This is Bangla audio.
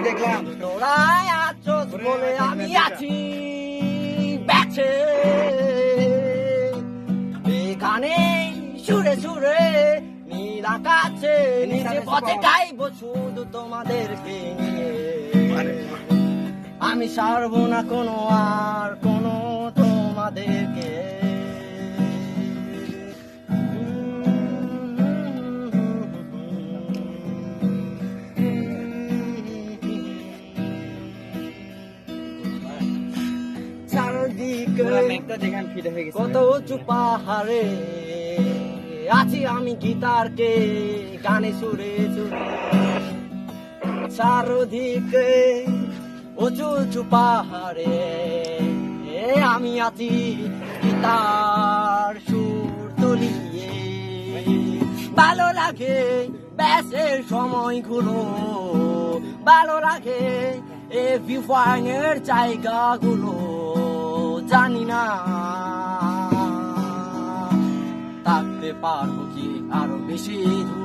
দেখলাম। তোরাই আছো বলে আমি আছি বেঁচে, এখানে সুরে সুরে নীল আকাশে নিজে পথে গাইবো শুধু তোমাদেরকে নিয়ে। আমি ছাড়বো না কোনো আর কোনো তোমাদেরকে। চারদিকে কত উঁচু পাহাড়ে আছি আমি গিটারকে গানে সুরে সুরে। চারদিকে উঁচু উঁচু পাহাড়ে আমি আছি গিটার সুর তুলিয়ে। ভালো লাগে ব্যাসের সময়গুলো, ভালো লাগে এই ভিউপয়েন্টের জায়গাগুলো। জানি না থাকতে পারবো কি আরো বেশি দূর।